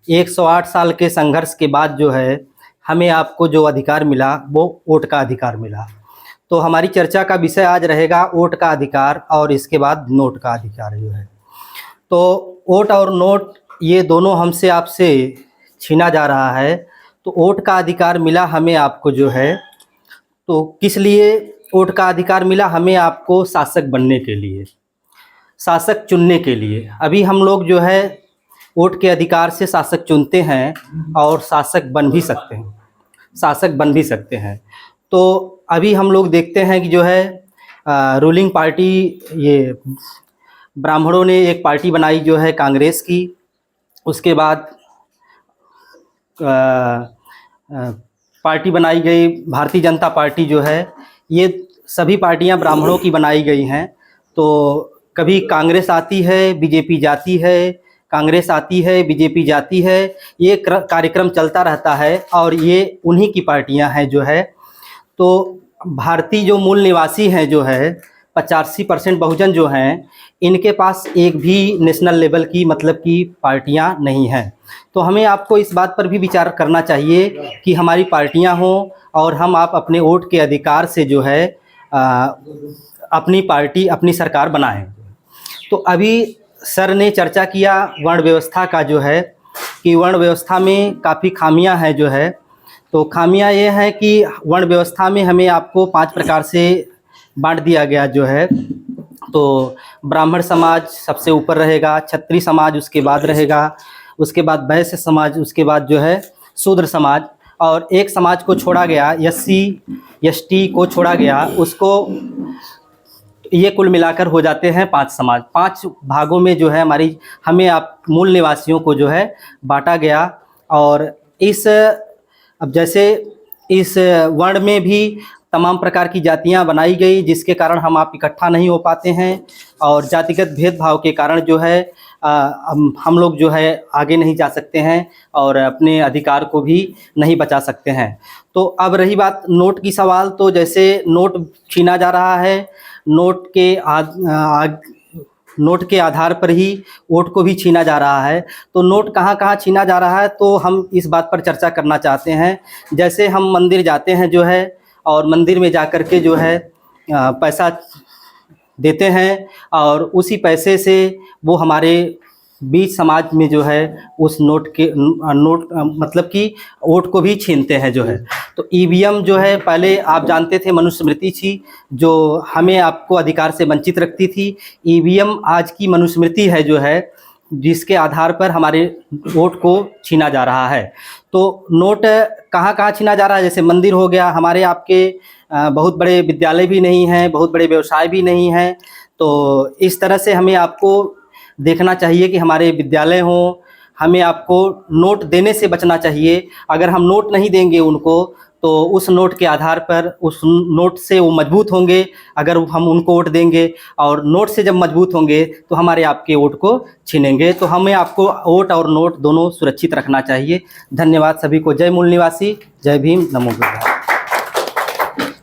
108 साल के संघर्ष के बाद जो है हमें आपको जो अधिकार मिला वो वोट का अधिकार मिला। तो हमारी चर्चा का विषय आज रहेगा वोट का अधिकार और इसके बाद नोट का अधिकार जो है। तो वोट और नोट ये दोनों हमसे आपसे छीना जा रहा है। तो वोट का अधिकार मिला हमें आपको जो है, तो किस लिए वोट का अधिकार मिला? हमें आपको शासक बनने के लिए, शासक चुनने के लिए। अभी हम लोग जो है वोट के अधिकार से शासक चुनते हैं और शासक बन भी सकते हैं, शासक बन भी सकते हैं। तो अभी हम लोग देखते हैं कि जो है रूलिंग पार्टी, ये ब्राह्मणों ने एक पार्टी बनाई जो है कांग्रेस की। उसके बाद पार्टी बनाई गई भारतीय जनता पार्टी जो है। ये सभी पार्टियां ब्राह्मणों की बनाई गई हैं। तो कभी कांग्रेस आती है, बीजेपी जाती है, कांग्रेस आती है, बीजेपी जाती है, ये कार्यक्रम चलता रहता है और ये उन्हीं की पार्टियां हैं जो है। तो भारतीय जो मूल निवासी हैं जो है 85% बहुजन जो हैं, इनके पास एक भी नेशनल लेवल की मतलब की पार्टियां नहीं हैं। तो हमें आपको इस बात पर भी विचार करना चाहिए कि हमारी पार्टियां हों और हम आप अपने वोट के अधिकार से जो है अपनी पार्टी, अपनी सरकार बनाएं। तो अभी सर ने चर्चा किया वर्ण व्यवस्था का जो है, कि वर्ण व्यवस्था में काफ़ी खामियां हैं जो है। तो खामियां ये हैं कि वर्ण व्यवस्था में हमें आपको 5 प्रकार से बांट दिया गया जो है। तो ब्राह्मण समाज सबसे ऊपर रहेगा, क्षत्रिय समाज उसके बाद रहेगा, उसके बाद वैश्य समाज, उसके बाद जो है शूद्र समाज, और एक समाज को छोड़ा गया, SC ST को छोड़ा गया, उसको ये कुल मिलाकर हो जाते हैं 5 समाज। 5 भागों में जो है हमें आप मूल निवासियों को जो है बांटा गया। और अब जैसे इस वर्ण में भी तमाम प्रकार की जातियां बनाई गई, जिसके कारण हम आप इकट्ठा नहीं हो पाते हैं और जातिगत भेदभाव के कारण जो है हम लोग जो है आगे नहीं जा सकते हैं और अपने अधिकार को भी नहीं बचा सकते हैं। तो अब रही बात नोट की सवाल, तो जैसे नोट छीना जा रहा है, नोट के आधार पर ही वोट को भी छीना जा रहा है। तो नोट कहाँ कहाँ छीना जा रहा है, तो हम इस बात पर चर्चा करना चाहते हैं। जैसे हम मंदिर जाते हैं जो है, और मंदिर में जाकर के जो है पैसा देते हैं और उसी पैसे से वो हमारे बीच समाज में जो है उस नोट मतलब कि वोट को भी छीनते हैं जो है। तो EVM जो है पहले आप जानते थे मनुस्मृति थी जो हमें आपको अधिकार से वंचित रखती थी। EVM आज की मनुस्मृति है जो है, जिसके आधार पर हमारे वोट को छीना जा रहा है। तो नोट कहाँ कहाँ छीना जा रहा है? जैसे मंदिर हो गया, हमारे आपके बहुत बड़े विद्यालय भी नहीं हैं, बहुत बड़े व्यवसाय भी नहीं हैं। तो इस तरह से हमें आपको देखना चाहिए कि हमारे विद्यालय हों, हमें आपको नोट देने से बचना चाहिए। अगर हम नोट नहीं देंगे उनको, तो उस नोट के आधार पर उस नोट से वो मजबूत होंगे अगर हम उनको वोट देंगे, और नोट से जब मजबूत होंगे तो हमारे आपके वोट को छीनेंगे। तो हमें आपको वोट और नोट दोनों सुरक्षित रखना चाहिए। धन्यवाद सभी को। जय मूल निवासी, जय भीम, नमो बुद्धाय।